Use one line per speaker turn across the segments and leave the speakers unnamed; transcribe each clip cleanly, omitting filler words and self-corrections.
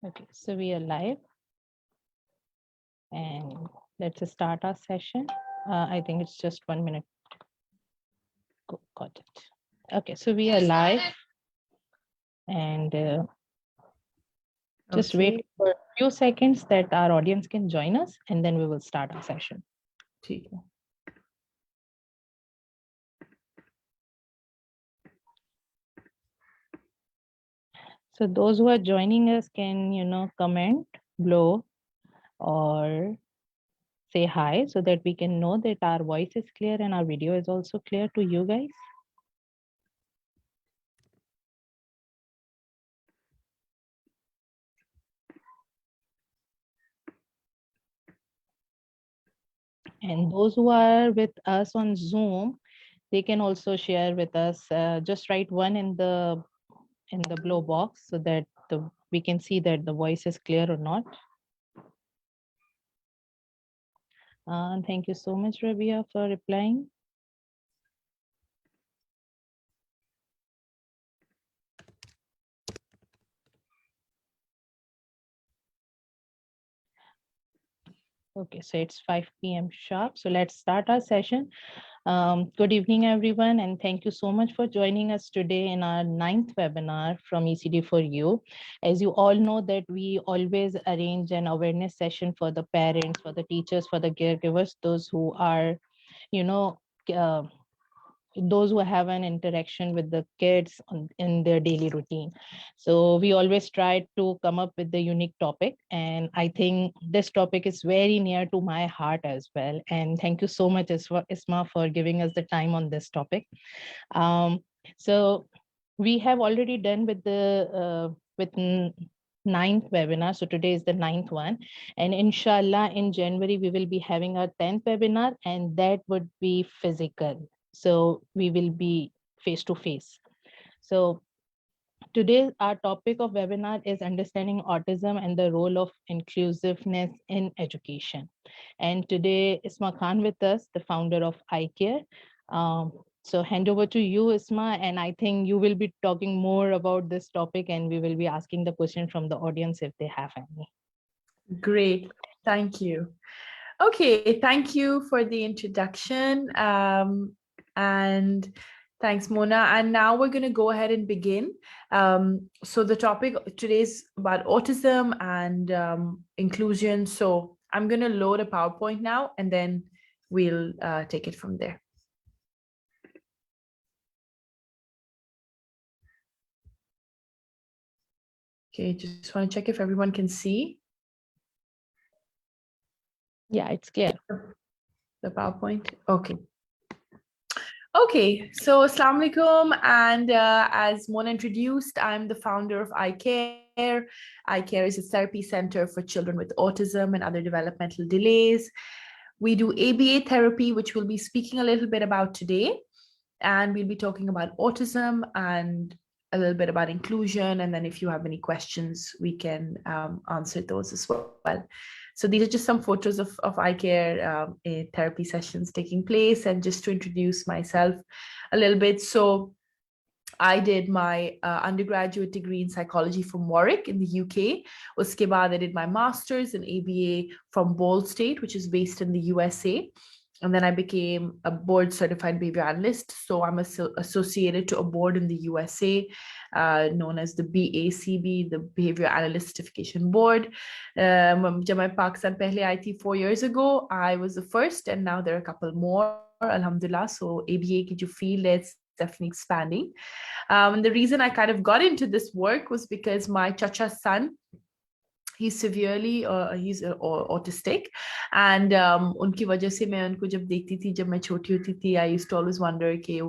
Okay, so we are live and let's start our session. I think it's just 1 minute. Got it. Okay, so we are live and just wait for a few seconds that our audience can join us and then we will start our session.
ठीक है.
So those who are joining us can, comment below or say hi so that we can know that our voice is clear and our video is also clear to you guys. And those who are with us on Zoom, they can also share with us. Just write one in the below box so that we can see that the voice is clear or not. Thank you so much, Rabia, for replying. Okay, so it's 5 p.m. sharp. So let's start our session. Good evening, everyone, and thank you so much for joining us today in our 9th webinar from ECD4U. As you all know that we always arrange an awareness session for the parents, for the teachers, for the caregivers, those who are, those who have an interaction with the kids in their daily routine. So we always try to come up with the unique topic. And I think this topic is very near to my heart as well. And thank you so much, Isma, for giving us the time on this topic. So we have already done with the ninth webinar. So today is the 9th one. And inshallah, in January, we will be having our 10th webinar, and that would be physical. So we will be face-to-face. So today, our topic of webinar is understanding autism and the role of inclusiveness in education. And today, Isma Khan with us, the founder of iCare. So hand over to you, Isma, and I think you will be talking more about this topic and we will be asking the question from the audience if they have any.
Great, thank you. Okay, thank you for the introduction. And thanks, Mona. And now we're going to go ahead and begin. So the topic today is about autism and inclusion. So I'm going to load a PowerPoint now, and then we'll take it from there. Okay, just want to check if everyone can see.
Yeah, it's clear.
The PowerPoint. Okay. Okay, so Assalamu alaikum, and as Mona introduced, I'm the founder of iCare. iCare is a therapy center for children with autism and other developmental delays. We do ABA therapy, which we'll be speaking a little bit about today, and we'll be talking about autism and a little bit about inclusion, and then if you have any questions, we can answer those as well. So these are just some photos of iCare therapy sessions taking place. And just to introduce myself a little bit, so I did my undergraduate degree in psychology from Warwick in the UK. Uske baad I did my master's in ABA from Ball State, which is based in the USA. And then I became a board certified behavior analyst. So I'm associated to a board in the USA known as the BACB, the Behavior Analyst Certification Board. Jab I Pakistan pehle aayi thi 4 years ago, I was the first, and now there are a couple more, alhamdulillah. So ABA ki jo field is definitely expanding. The reason I kind of got into this work was because my chacha's son, he's severely he's autistic, and unki wajah se main unko jab dekhti thi, jab main choti hoti thi, I used to always wonder ke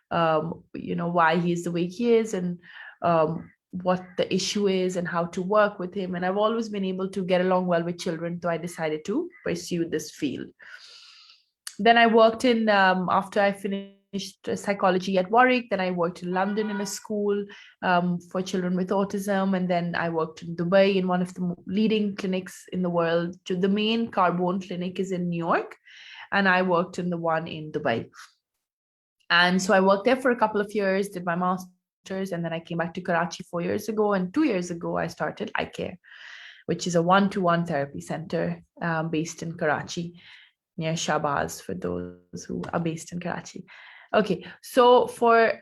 why he is the way he is, and what the issue is and how to work with him. And I've always been able to get along well with children, so I decided to pursue this field. Then I worked in after I finished psychology at Warwick. Then I worked in London in a school for children with autism. And then I worked in Dubai in one of the leading clinics in the world. The main Carbone clinic is in New York, and I worked in the one in Dubai. And so I worked there for a couple of years, did my master's and then I came back to Karachi 4 years ago, and 2 years ago I started iCare, which is a one-to-one therapy center based in Karachi, near Shahbaz, for those who are based in Karachi. Okay, so for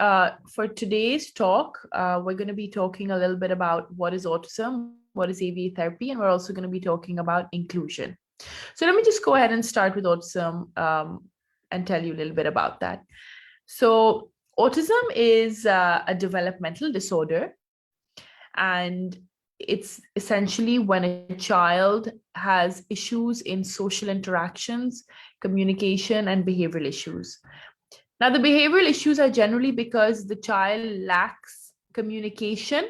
today's talk, we're going to be talking a little bit about what is autism, what is ABA therapy, and we're also going to be talking about inclusion. So let me just go ahead and start with autism and tell you a little bit about that. So autism is a developmental disorder, and it's essentially when a child has issues in social interactions, communication, and behavioral issues. Now, the behavioral issues are generally because the child lacks communication.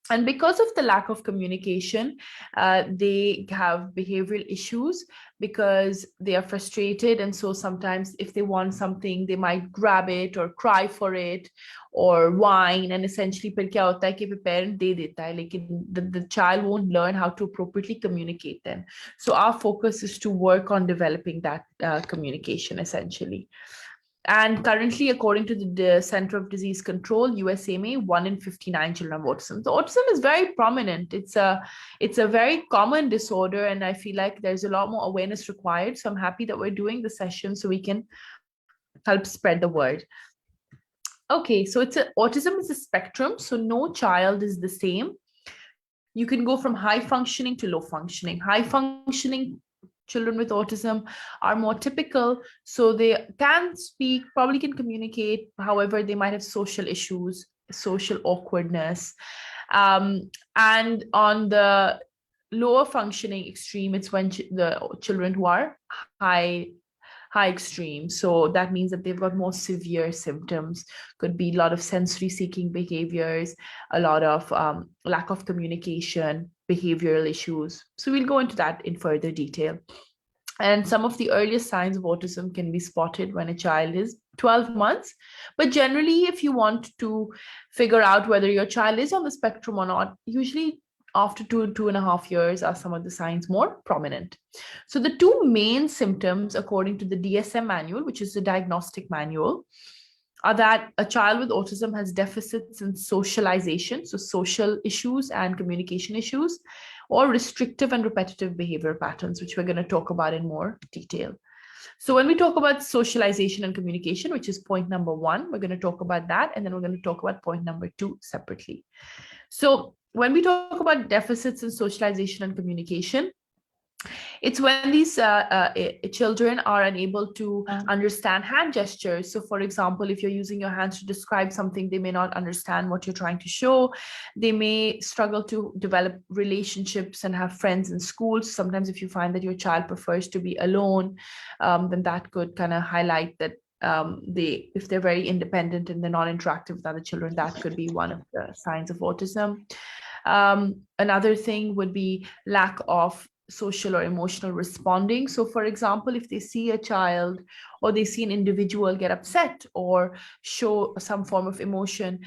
And because of the lack of communication, they have behavioral issues because they are frustrated. And so sometimes if they want something, they might grab it or cry for it or whine. And essentially, फिर क्या होता है कि parent दे देता है, लेकिन the child won't learn how to appropriately communicate then. So our focus is to work on developing that communication, essentially. And currently, according to the Center of Disease Control, USAMA, 1 in 59 children have autism. So autism is very prominent. It's a very common disorder, and I feel like there's a lot more awareness required. So I'm happy that we're doing the session so we can help spread the word. Okay, so autism is a spectrum, so no child is the same. You can go from high functioning to low functioning. High functioning children with autism are more typical, so they can speak, probably can communicate. However, they might have social issues, social awkwardness. And on the lower functioning extreme, it's when the children who are high extreme. So that means that they've got more severe symptoms. Could be a lot of sensory seeking behaviors, a lot of lack of communication, behavioral issues. So we'll go into that in further detail. And some of the earliest signs of autism can be spotted when a child is 12 months. But generally, if you want to figure out whether your child is on the spectrum or not, usually after 2.5 years are some of the signs more prominent. So the two main symptoms, according to the DSM manual, which is the diagnostic manual, are that a child with autism has deficits in socialization, so social issues and communication issues, or restrictive and repetitive behavior patterns, which we're going to talk about in more detail. So when we talk about socialization and communication, which is point number 1, we're going to talk about that, and then we're going to talk about point number 2 separately. So when we talk about deficits in socialization and communication, it's when these children are unable to understand hand gestures. So for example, if you're using your hands to describe something, they may not understand what you're trying to show. They may struggle to develop relationships and have friends in school. Sometimes if you find that your child prefers to be alone, then that could kind of highlight that if they're very independent and they're not interactive with other children, that could be one of the signs of autism. Another thing would be lack of social or emotional responding. So for example, if they see a child or they see an individual get upset or show some form of emotion,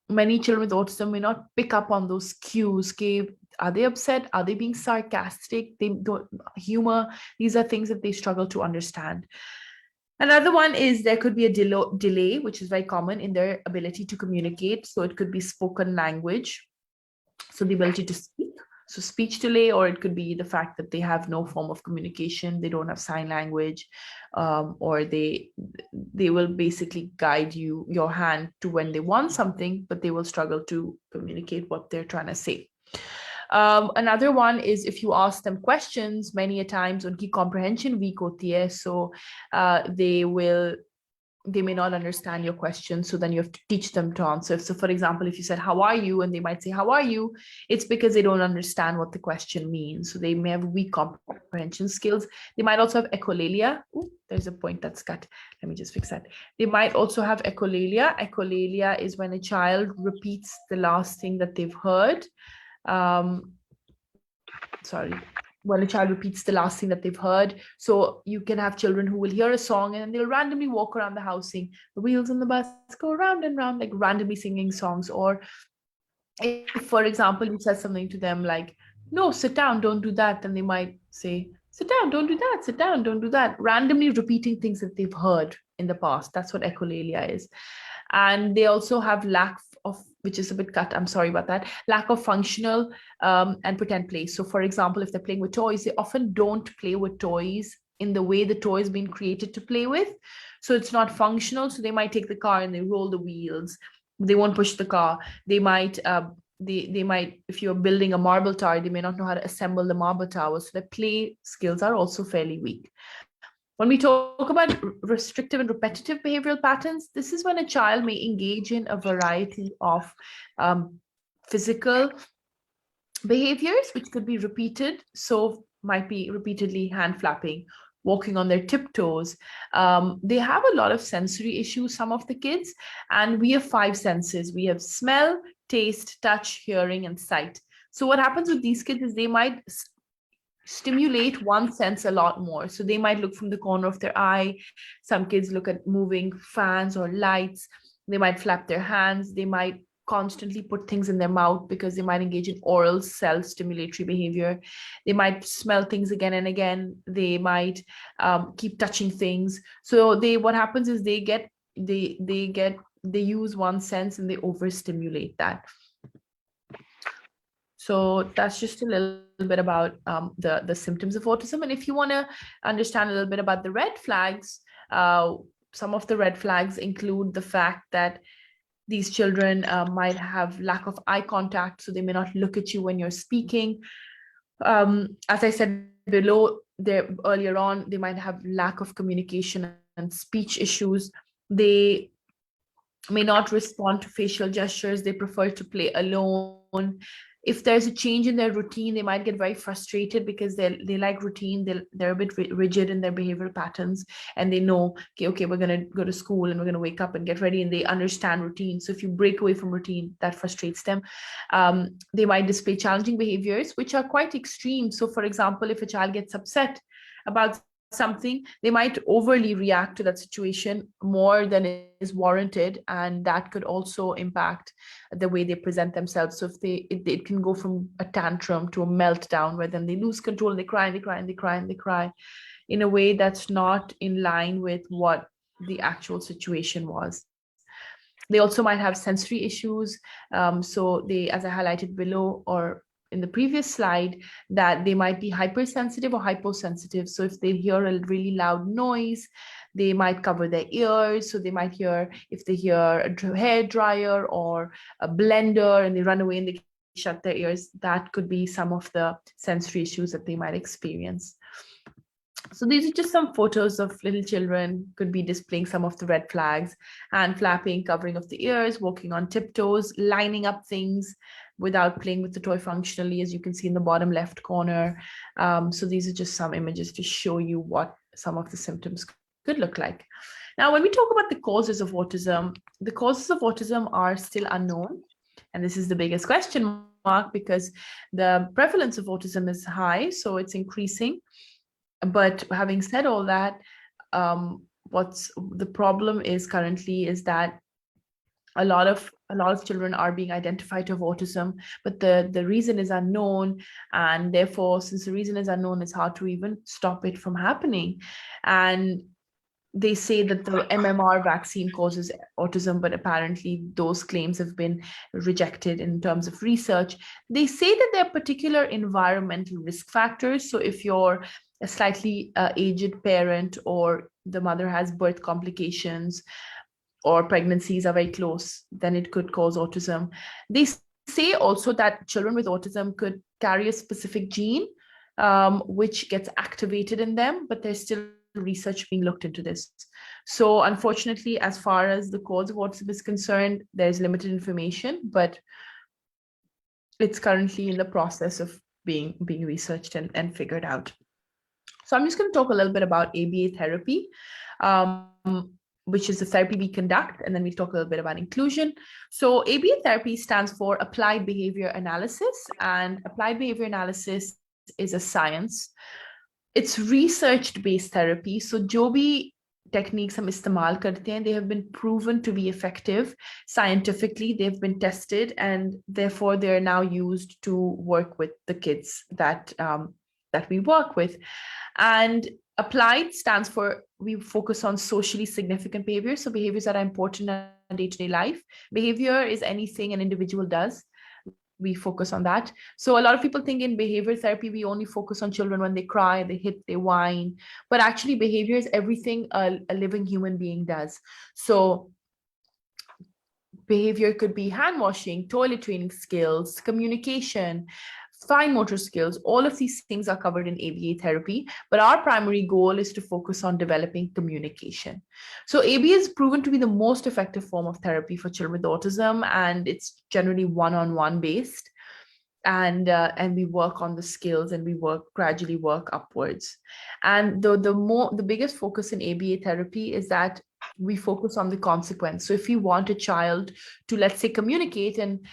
many children with autism may not pick up on those cues. Are they upset? Are they being sarcastic? They don't humor. These are things that they struggle to understand. Another one is there could be a delay, which is very common in their ability to communicate. So it could be spoken language, so the ability to speak, so speech delay, or it could be the fact that they have no form of communication, they don't have sign language, or they will basically guide your hand to when they want something, but they will struggle to communicate what they're trying to say. Another one is if you ask them questions, many a times unki comprehension weak hoti hai, so they may not understand your question, so then you have to teach them to answer. So for example, if you said how are you, and they might say how are you, it's because they don't understand what the question means. So they may have weak comprehension skills. They might also have echolalia. Ooh, there's a point that's cut. Let me just fix that. They might also have echolalia. Echolalia is when a child repeats the last thing that they've heard. When a child repeats the last thing that they've heard. So you can have children who will hear a song and they'll randomly walk around the house saying, the wheels on the bus go round and round, like randomly singing songs. Or if, for example, you said something to them like, no, sit down, don't do that. And they might say, sit down, don't do that, sit down, don't do that. Randomly repeating things that they've heard in the past. That's what echolalia is. And they also have lack which is a bit cut, I'm sorry about that, lack of functional and pretend play. So for example, if they're playing with toys, they often don't play with toys in the way the toy has been created to play with. So it's not functional. So they might take the car and they roll the wheels. They won't push the car. They might they might, if you're building a marble tower, they may not know how to assemble the marble tower. So their play skills are also fairly weak. When we talk about restrictive and repetitive behavioral patterns, this is when a child may engage in a variety of physical behaviors, which could be repeated. So might be repeatedly hand flapping, walking on their tiptoes. They have a lot of sensory issues, some of the kids, and we have 5 senses. We have smell, taste, touch, hearing, and sight. So what happens with these kids is they might stimulate one sense a lot more. So they might look from the corner of their eye. Some kids look at moving fans or lights. They might flap their hands. They might constantly put things in their mouth because they might engage in oral self-stimulatory behavior. They might smell things again and again. They might keep touching things. So what happens is they use one sense and they overstimulate that. So that's just a little bit about the symptoms of autism. And if you want to understand a little bit about the red flags, some of the red flags include the fact that these children might have lack of eye contact, so they may not look at you when you're speaking. As I said below, earlier on, they might have lack of communication and speech issues. They may not respond to facial gestures. They prefer to play alone. If there's a change in their routine, they might get very frustrated because they like routine. They're a bit rigid in their behavioral patterns, and they know, okay, we're going to go to school and we're going to wake up and get ready, and they understand routine. So if you break away from routine, that frustrates them. They might display challenging behaviors, which are quite extreme. So for example, if a child gets upset about something, they might overly react to that situation more than is warranted, and that could also impact the way they present themselves. So it can go from a tantrum to a meltdown, where then they lose control, they cry and they cry and they cry and they cry in a way that's not in line with what the actual situation was. They also might have sensory issues. So they, as I highlighted below or in the previous slide, that they might be hypersensitive or hyposensitive. So if they hear a really loud noise, they might cover their ears. So they might hear, if they hear a hair dryer or a blender and they run away and they shut their ears, that could be some of the sensory issues that they might experience. So these are just some photos of little children, could be displaying some of the red flags: hand flapping, covering of the ears, walking on tiptoes, lining up things without playing with the toy functionally, as you can see in the bottom left corner. So these are just some images to show you what some of the symptoms could look like. Now, when we talk about the causes of autism are still unknown. And this is the biggest question mark, because the prevalence of autism is high, so it's increasing. But having said all that, what's the problem is currently is that a lot of children are being identified to have autism, but the reason is unknown, and therefore, since the reason is unknown, it's hard to even stop it from happening. And they say that the MMR vaccine causes autism, but apparently those claims have been rejected in terms of research. They say that there are particular environmental risk factors. So if you're a slightly aged parent, or the mother has birth complications, or pregnancies are very close, then it could cause autism. They say also that children with autism could carry a specific gene, which gets activated in them, but there's still research being looked into this. So unfortunately, as far as the cause of autism is concerned, there's limited information, but it's currently in the process of being researched and figured out. So I'm just going to talk a little bit about ABA therapy, which is the therapy we conduct, and then we'll talk a little bit about inclusion. So ABA therapy stands for Applied Behavior Analysis, and Applied Behavior Analysis is a science. It's research-based therapy. So जो भी techniques हम इस्तेमाल करते हैं, they have been proven to be effective scientifically. They've been tested, and therefore they're now used to work with the kids that we work with. And Applied stands for we focus on socially significant behaviors, so behaviors that are important in our day-to-day life. Behavior is anything an individual does. We focus on that. So a lot of people think in behavior therapy, we only focus on children when they cry, they hit, they whine. But actually, behavior is everything a living human being does. So behavior could be hand washing, toilet training skills, communication, fine motor skills. All of these things are covered in ABA therapy, but our primary goal is to focus on developing communication. So ABA is proven to be the most effective form of therapy for children with autism, and it's generally one-on-one based. And we work on the skills, and we gradually work upwards. And the biggest focus in ABA therapy is that we focus on the consequence. So if we want a child to, let's say, communicate, and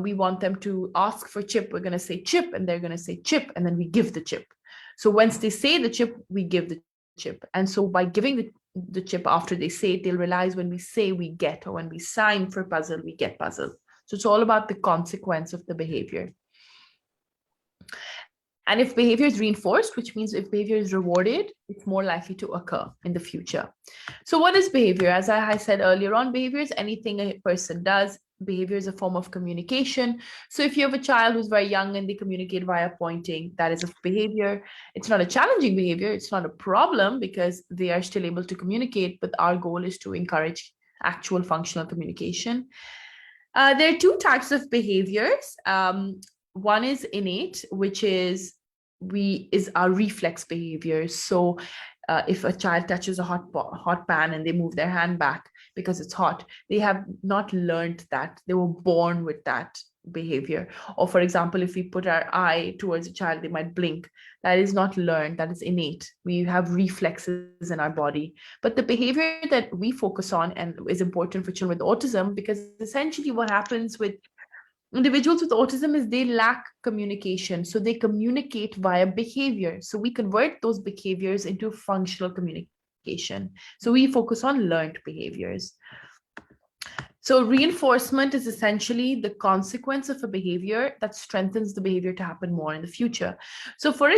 we want them to ask for chip, we're going to say chip, and they're going to say chip, and then we give the chip. So once they say the chip, we give the chip. And so by giving the chip after they say it, they'll realize when we say we get, or when we sign for puzzle, we get puzzle. So it's all about the consequence of the behavior. And if behavior is reinforced, which means if behavior is rewarded, it's more likely to occur in the future. So what is behavior? As I said earlier on, behavior is anything a person does. Behavior is a form of communication. So if you have a child who's very young and they communicate via pointing, that is a behavior. It's not a challenging behavior. It's not a problem because they are still able to communicate, but our goal is to encourage actual functional communication. There are two types of behaviors. One is innate, which is our reflex behavior. So if a child touches a hot pan and they move their hand back because it's hot, they have not learned that. They were born with that behavior. Or for example, if we put our eye towards a child, they might blink. That is not learned, that is innate. We have reflexes in our body. But the behavior that we focus on and is important for children with autism, because essentially what happens with individuals with autism is they lack communication. So they communicate via behavior. So we convert those behaviors into functional communication. So we focus on learned behaviors. So reinforcement is essentially the consequence of a behavior that strengthens the behavior to happen more in the future. So for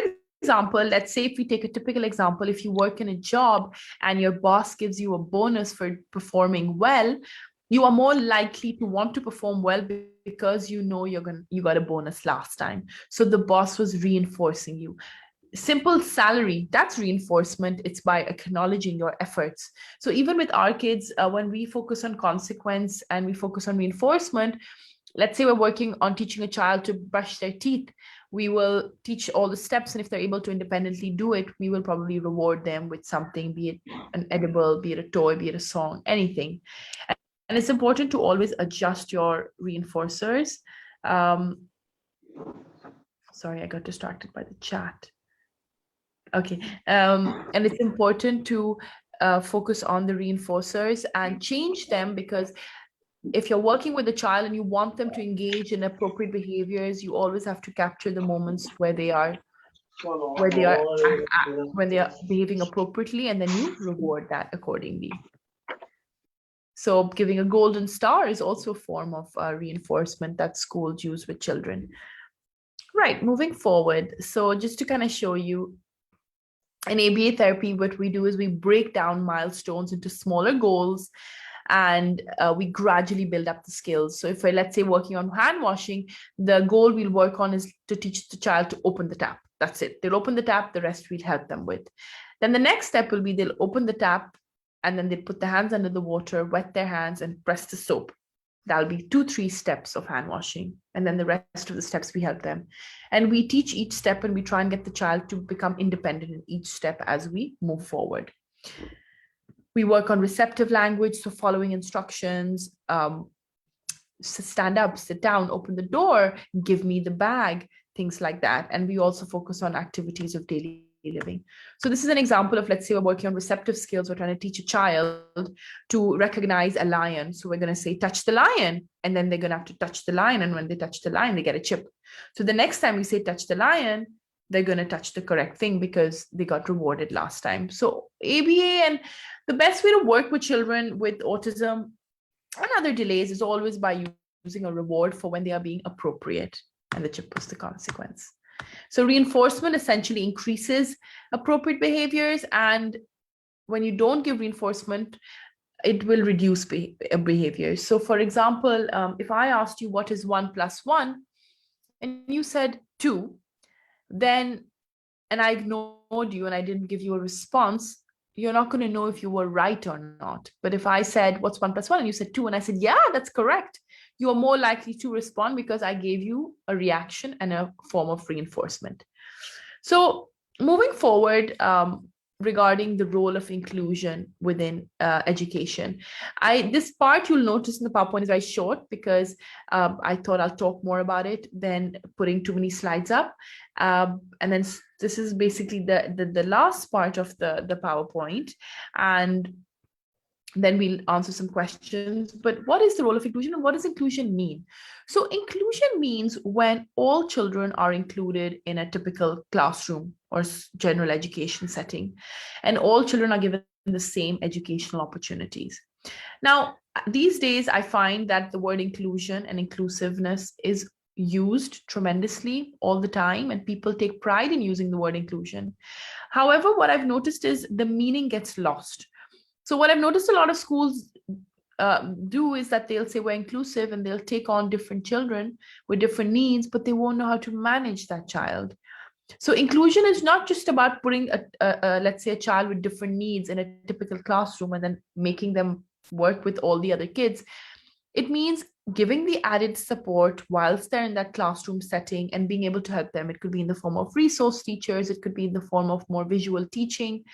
example, let's say if we take a typical example, if you work in a job and your boss gives you a bonus for performing well, you are more likely to want to perform well because you know you got a bonus last time. So the boss was reinforcing you. Simple salary, that's reinforcement. It's by acknowledging your efforts. So even with our kids, when we focus on consequence and we focus on reinforcement, let's say we're working on teaching a child to brush their teeth, we will teach all the steps, and if they're able to independently do it, we will probably reward them with something, be it an edible, be it a toy, be it a song, anything. And it's important to always adjust your reinforcers. Sorry, I got distracted by the chat. Okay, and it's important to focus on the reinforcers and change them, because if you're working with a child and you want them to engage in appropriate behaviors, you always have to capture the moments where they are behaving appropriately, and then you reward that accordingly. So giving a golden star is also a form of reinforcement that schools use with children. Right, moving forward. So just to kind of show you, in ABA therapy, what we do is we break down milestones into smaller goals, and we gradually build up the skills. So if we're, let's say, working on hand washing, the goal we'll work on is to teach the child to open the tap. That's it. They'll open the tap, the rest we'll help them with. Then the next step will be they'll open the tap, and then they put their hands under the water, wet their hands, and press the soap. That'll be 2-3 steps of hand washing. And then the rest of the steps we help them. And we teach each step, and we try and get the child to become independent in each step as we move forward. We work on receptive language, so following instructions, stand up, sit down, open the door, give me the bag, things like that. And we also focus on activities of daily living. So this is an example of, let's say we're working on receptive skills. We're trying to teach a child to recognize a lion. So we're going to say, touch the lion. And then they're going to have to touch the lion. And when they touch the lion, they get a chip. So the next time we say, touch the lion, they're going to touch the correct thing because they got rewarded last time. So ABA, and the best way to work with children with autism and other delays is always by using a reward for when they are being appropriate. And the chip was the consequence. So reinforcement essentially increases appropriate behaviors, and when you don't give reinforcement, it will reduce behaviors. So for example, if I asked you what is 1 plus 1 and you said 2, then, and I ignored you and I didn't give you a response, you're not going to know if you were right or not. But if I said, what's 1 plus 1? And you said 2, and I said, yeah, that's correct, you are more likely to respond because I gave you a reaction and a form of reinforcement. So moving forward, regarding the role of inclusion within education, this part you'll notice in the PowerPoint is very short because I thought I'll talk more about it than putting too many slides up. And then this is basically the last part of the PowerPoint, and then we'll answer some questions. But what is the role of inclusion and what does inclusion mean? So inclusion means when all children are included in a typical classroom or general education setting, and all children are given the same educational opportunities. Now, these days, I find that the word inclusion and inclusiveness is used tremendously all the time, and people take pride in using the word inclusion. However, what I've noticed is the meaning gets lost. So what I've noticed a lot of schools do is that they'll say we're inclusive and they'll take on different children with different needs, but they won't know how to manage that child. So inclusion is not just about putting let's say a child with different needs in a typical classroom and then making them work with all the other kids. It means giving the added support whilst they're in that classroom setting and being able to help them. It could be in the form of resource teachers, it could be in the form of more visual teaching.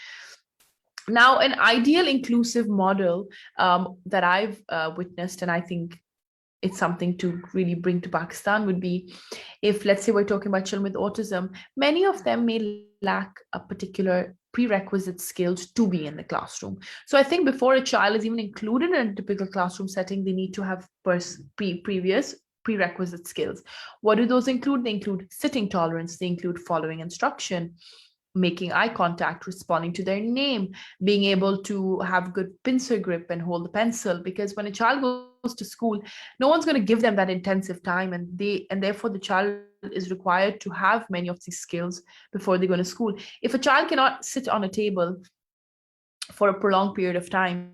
Now, an ideal inclusive model that I've witnessed, and I think it's something to really bring to Pakistan, would be if, let's say, we're talking about children with autism, many of them may lack a particular prerequisite skills to be in the classroom. So I think before a child is even included in a typical classroom setting, they need to have previous prerequisite skills. What do those include? They include sitting tolerance, they include following instruction, making eye contact, responding to their name, being able to have good pincer grip and hold the pencil. Because when a child goes to school, no one's going to give them that intensive time, and therefore the child is required to have many of these skills before they go to school. If a child cannot sit on a table for a prolonged period of time,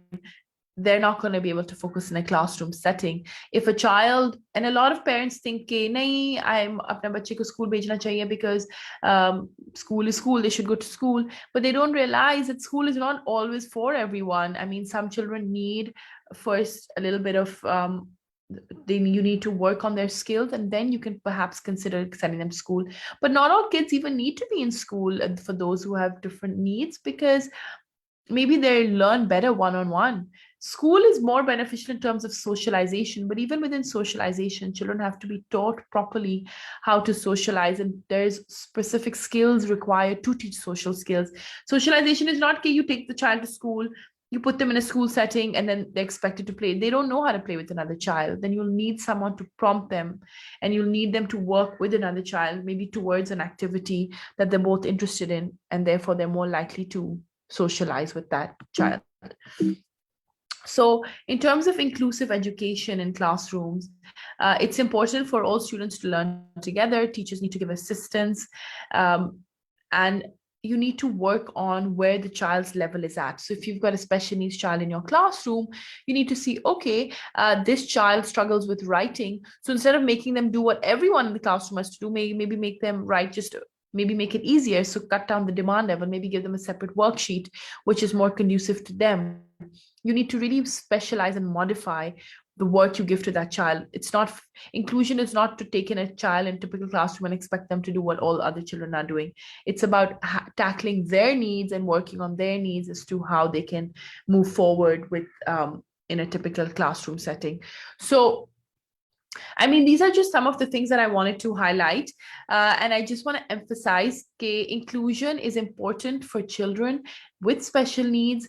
they're not going to be able to focus in a classroom setting. If a child, and a lot of parents think कि नहीं, I'm अपने बच्चे को school भेजना चाहिए because school is school, they should go to school, but they don't realize that school is not always for everyone. I mean, some children need first a little bit of you need to work on their skills, and then you can perhaps consider sending them to school. But not all kids even need to be in school for those who have different needs, because maybe they learn better one-on-one. School is more beneficial in terms of socialization, but even within socialization, children have to be taught properly how to socialize, and there's specific skills required to teach social skills. Socialization is not that you take the child to school, you put them in a school setting, and then they're expected to play. They don't know how to play with another child. Then you'll need someone to prompt them, and you'll need them to work with another child, maybe towards an activity that they're both interested in, and therefore they're more likely to socialize with that child. So in terms of inclusive education in classrooms, it's important for all students to learn together. Teachers need to give assistance, and you need to work on where the child's level is at. So if you've got a special needs child in your classroom, you need to see, okay, this child struggles with writing. So instead of making them do what everyone in the classroom has to do, maybe make them write just maybe make it easier. So cut down the demand level, maybe give them a separate worksheet, which is more conducive to them. You need to really specialize and modify the work you give to that child. It's not, inclusion is not to take in a child in a typical classroom and expect them to do what all other children are doing. It's about tackling their needs and working on their needs as to how they can move forward with in a typical classroom setting. So I mean, these are just some of the things that I wanted to highlight. And I just want to emphasize that inclusion is important for children with special needs.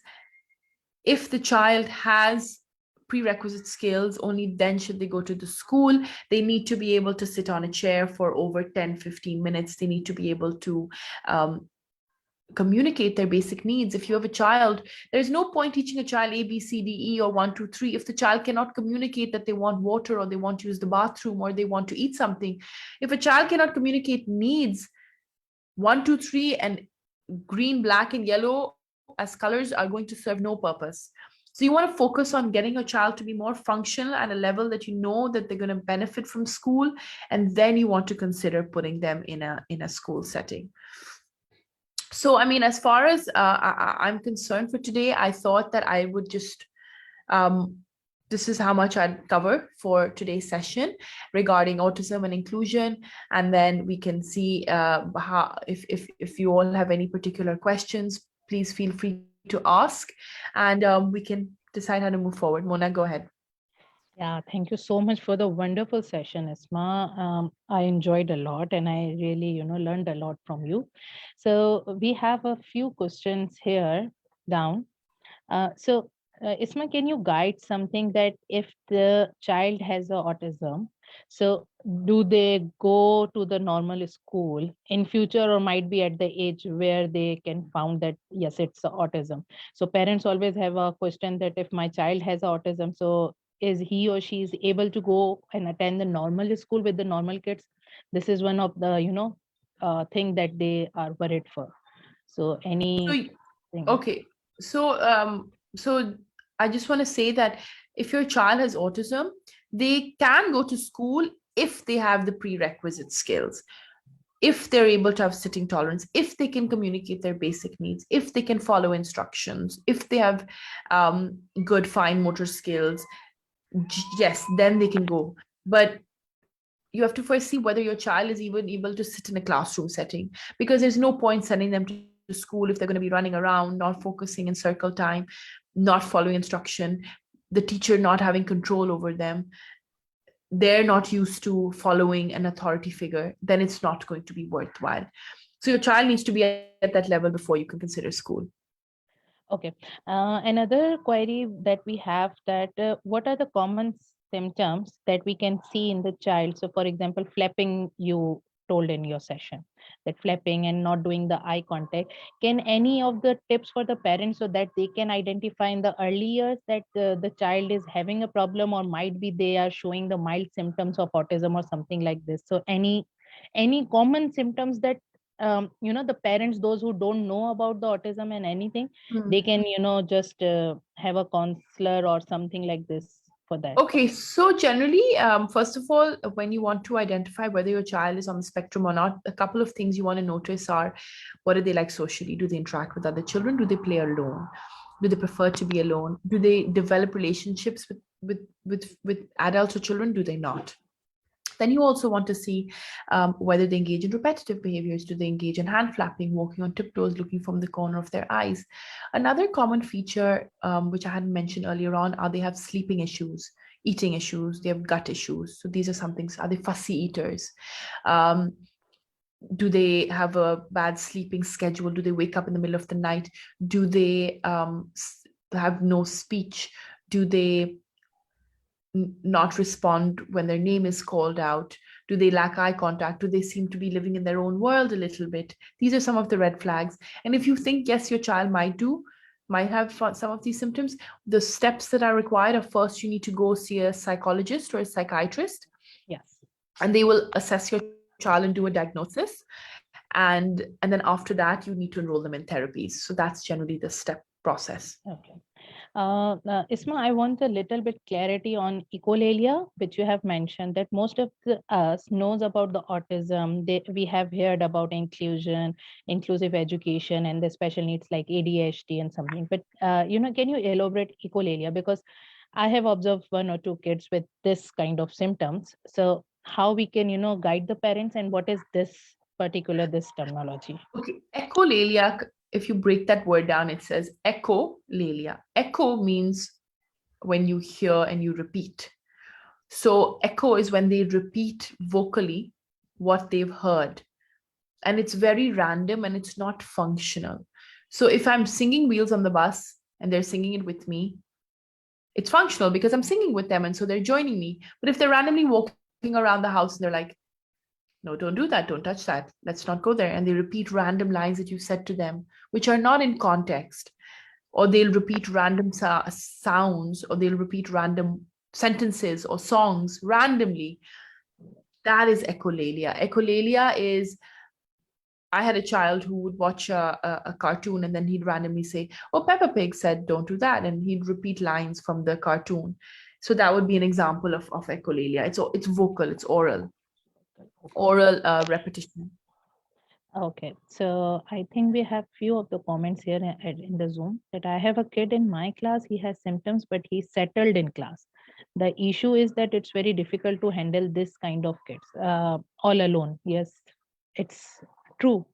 If the child has prerequisite skills, only then should they go to the school. They need to be able to sit on a chair for over 10-15 minutes. They need to be able to communicate their basic needs. If you have a child, there's no point teaching a child A, B, C, D, E, or 1, 2, 3 if the child cannot communicate that they want water, or they want to use the bathroom, or they want to eat something. If a child cannot communicate needs, 1, 2, 3 and green, black, and yellow as colors are going to serve no purpose. So you want to focus on getting your child to be more functional at a level that you know that they're going to benefit from school, and then you want to consider putting them in a school setting. So, I mean, as far as I'm concerned for today, I thought that I would just, this is how much I'd cover for today's session regarding autism and inclusion. And then we can see how, if you all have any particular questions, please feel free to ask, and we can decide how to move forward. Mona, go ahead.
Yeah, thank you so much for the wonderful session, Isma. I enjoyed a lot and I really, learned a lot from you. So we have a few questions here down. Isma, can you guide something that if the child has a autism, so do they go to the normal school in future, or might be at the age where they can found that yes, it's autism? So parents always have a question that if my child has autism, so is he or she is able to go and attend the normal school with the normal kids? This is one of the thing that they are worried for. So
So,
anything?
okay. So I just want to say that if your child has autism, they can go to school if they have the prerequisite skills, if they're able to have sitting tolerance, if they can communicate their basic needs, if they can follow instructions, if they have good fine motor skills. Yes, then they can go. But you have to first see whether your child is even able to sit in a classroom setting, because there's no point sending them to school if they're going to be running around, not focusing in circle time, not following instruction, the teacher not having control over them, they're not used to following an authority figure. Then it's not going to be worthwhile. So your child needs to be at that level before you can consider school.
Okay. Another query that we have, that what are the common symptoms that we can see in the child? So, for example, flapping, you told in your session, that flapping and not doing the eye contact. Can any of the tips for the parents so that they can identify in the early years that the child is having a problem, or might be they are showing the mild symptoms of autism or something like this? So, any common symptoms that the parents, those who don't know about the autism and anything, they can just have a counselor or something like this for that.
Okay, so generally, first of all, when you want to identify whether your child is on the spectrum or not, a couple of things you want to notice are, what do they like socially? Do they interact with other children? Do they play alone? Do they prefer to be alone? Do they develop relationships with adults or children? Do they not? Then you also want to see whether they engage in repetitive behaviors. Do they engage in hand flapping, walking on tiptoes, looking from the corner of their eyes? Another common feature, which I hadn't mentioned earlier on, are they have sleeping issues, eating issues, they have gut issues. So these are some things. Are they fussy eaters? Um, do they have a bad sleeping schedule? Do they wake up in the middle of the night? Do they have no speech? Do they not respond when their name is called out? Do they lack eye contact? Do they seem to be living in their own world a little bit? These are some of the red flags. And if you think, yes, your child might have some of these symptoms, the steps that are required are, first, you need to go see a psychologist or a psychiatrist.
Yes.
And they will assess your child and do a diagnosis. And then after that, you need to enroll them in therapies. So that's generally the step process.
Okay. Isma, I want a little bit clarity on echolalia, which you have mentioned that most of us knows about the autism. We have heard about inclusion, inclusive education, and the special needs like ADHD and something. But can you elaborate echolalia? Because I have observed one or two kids with this kind of symptoms. So how we can guide the parents, and what is this terminology?
Okay, echolalia, if you break that word down, it says echolalia. Echo means when you hear and you repeat. So echo is when they repeat vocally what they've heard. And it's very random and it's not functional. So if I'm singing Wheels on the Bus and they're singing it with me, it's functional because I'm singing with them and so they're joining me. But if they're randomly walking around the house and they're like, No, don't do that. Don't touch that. Let's not go there. And they repeat random lines that you said to them, which are not in context. Or they'll repeat random sounds, or they'll repeat random sentences or songs randomly. That is echolalia. Echolalia is, I had a child who would watch a cartoon and then he'd randomly say, "Oh, Peppa Pig said, don't do that." And he'd repeat lines from the cartoon. So that would be an example of echolalia. It's vocal, it's oral repetition.
Okay, so I think we have few of the comments here in the Zoom that I have a kid in my class. He has symptoms, but he's settled in class. The issue is that it's very difficult to handle this kind of kids all alone. Yes, it's true.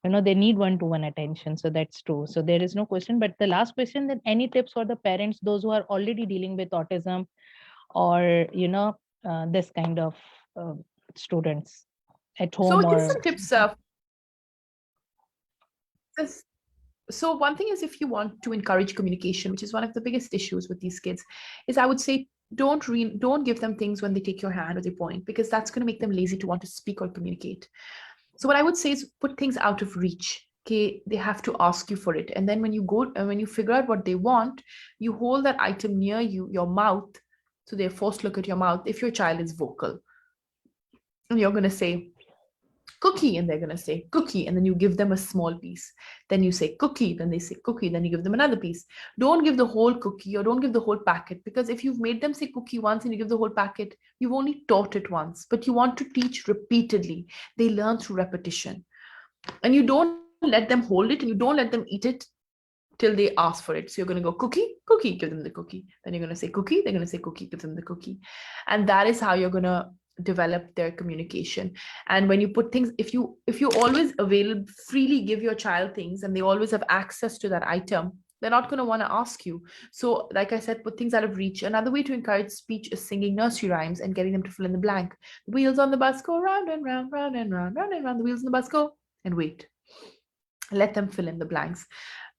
They need one-to-one attention. So that's true. So there is no question. But the last question, that any tips for the parents, those who are already dealing with autism or, this kind of uh, students at
So
home
just
or
some tips. This- so one thing is, if you want to encourage communication, which is one of the biggest issues with these kids, is I would say don't give them things when they take your hand or they point, because that's going to make them lazy to want to speak or communicate. So what I would say is put things out of reach. Okay, they have to ask you for it, and then when you go and when you figure out what they want, you hold that item near your mouth, so they're forced to look at your mouth. If your child is vocal, and you're going to say cookie, and they're going to say cookie, and then you give them a small piece, then you say cookie, then they say cookie, then you give them another piece. Don't give the whole cookie or don't give the whole packet, because if you've made them say cookie once and you give the whole packet, you've only taught it once. But you want to teach repeatedly. They learn through repetition, and you don't let them hold it and you don't let them eat it till they ask for it. So you're going to go cookie, cookie, give them the cookie. Then you're going to say cookie, they're going to say cookie, give them the cookie. And that is how you're going to develop their communication. And when you put things, if you always avail freely give your child things and they always have access to that item, they're not going to want to ask you. So like I said, put things out of reach. Another way to encourage speech is singing nursery rhymes and getting them to fill in the blank. The wheels on the bus go round and round, round and round, round and round. The wheels on the bus go, and wait. Let them fill in the blanks.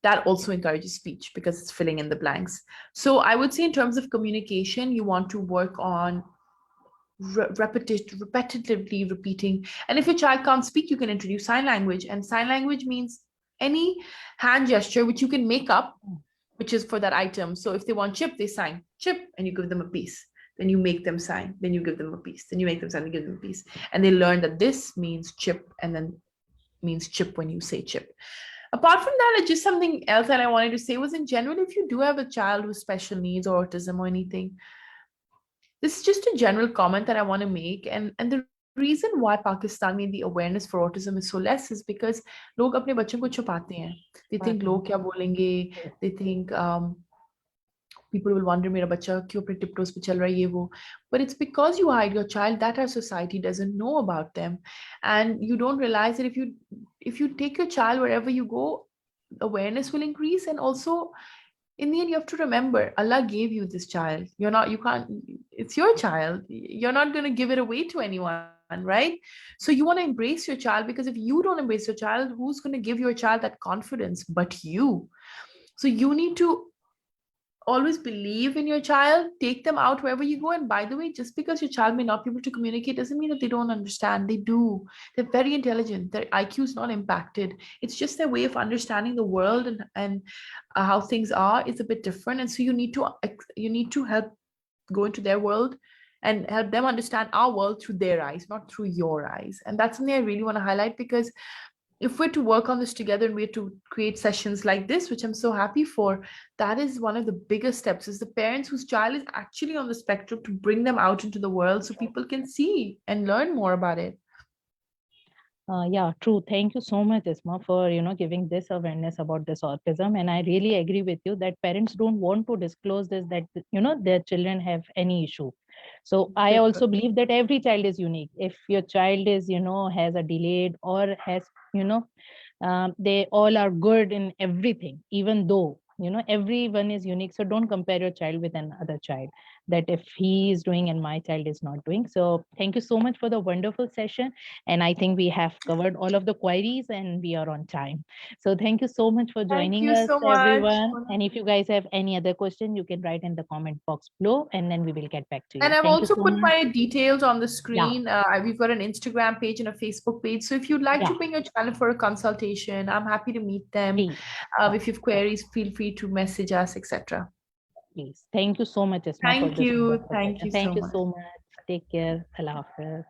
That also encourages speech because it's filling in the blanks. So I would say, in terms of communication, you want to work on repetitively repeating. And if your child can't speak, you can introduce sign language. And sign language means any hand gesture which you can make up, which is for that item. So if they want chip, they sign chip, and you give them a piece. Then you make them sign. Then you give them a piece. Then you make them sign and give them a piece. And they learn that this means chip, and then means chip when you say chip. Apart from that, it's just something else that I wanted to say was, in general, if you do have a child with special needs or autism or anything, this is just a general comment that I want to make. And the reason why Pakistan में the awareness for autism is so less is because लोग अपने बच्चों को छुपाते हैं. They think लोग क्या बोलेंगे. They think people will wonder, मेरा बच्चा क्यों अपने tiptoes पे चल रहा है ये वो. But it's because you hide your child that our society doesn't know about them, and you don't realize that if you take your child wherever you go, awareness will increase. And also, in the end, you have to remember, Allah gave you this child. You can't, it's your child. You're not going to give it away to anyone, right? So you want to embrace your child, because if you don't embrace your child, who's going to give your child that confidence but you? So you need to always believe in your child, take them out wherever you go. And by the way, just because your child may not be able to communicate doesn't mean that they don't understand. They do. They're very intelligent. Their IQ is not impacted. It's just their way of understanding the world, and how things are is a bit different. And so you need to help go into their world and help them understand our world through their eyes, not through your eyes. And that's something I really want to highlight, because if we're to work on this together and we're to create sessions like this, which I'm so happy for, that is one of the biggest steps, is the parents whose child is actually on the spectrum, to bring them out into the world so people can see and learn more about it.
Yeah, true. Thank you so much, Isma, for giving this awareness about this autism. And I really agree with you that parents don't want to disclose this, that their children have any issue. So I also believe that every child is unique. If your child is has a delayed or has they all are good in everything, even though everyone is unique, so don't compare your child with another child, that if he is doing and my child is not doing. So thank you so much for the wonderful session, and I think we have covered all of the queries and we are on time. So thank you so much for
Thank
joining
you
us,
so much.
everyone, and if you guys have any other question, you can write in the comment box below, and then we will get back to
And
you.
I've
Thank you
also
so
put
much.
my details on the
Yeah.
screen. We've got an Instagram page and a Facebook page. So if you'd like to
Yeah,
bring your channel for a consultation, I'm happy to meet them.
please. Yeah,
If you have queries, feel free to message us, etc.
please. Thank you so much, Isma, for
Thank
this
you.
wonderful
Thank
session.
you so
Thank you
much.
so much. Take care. Allah Hafiz.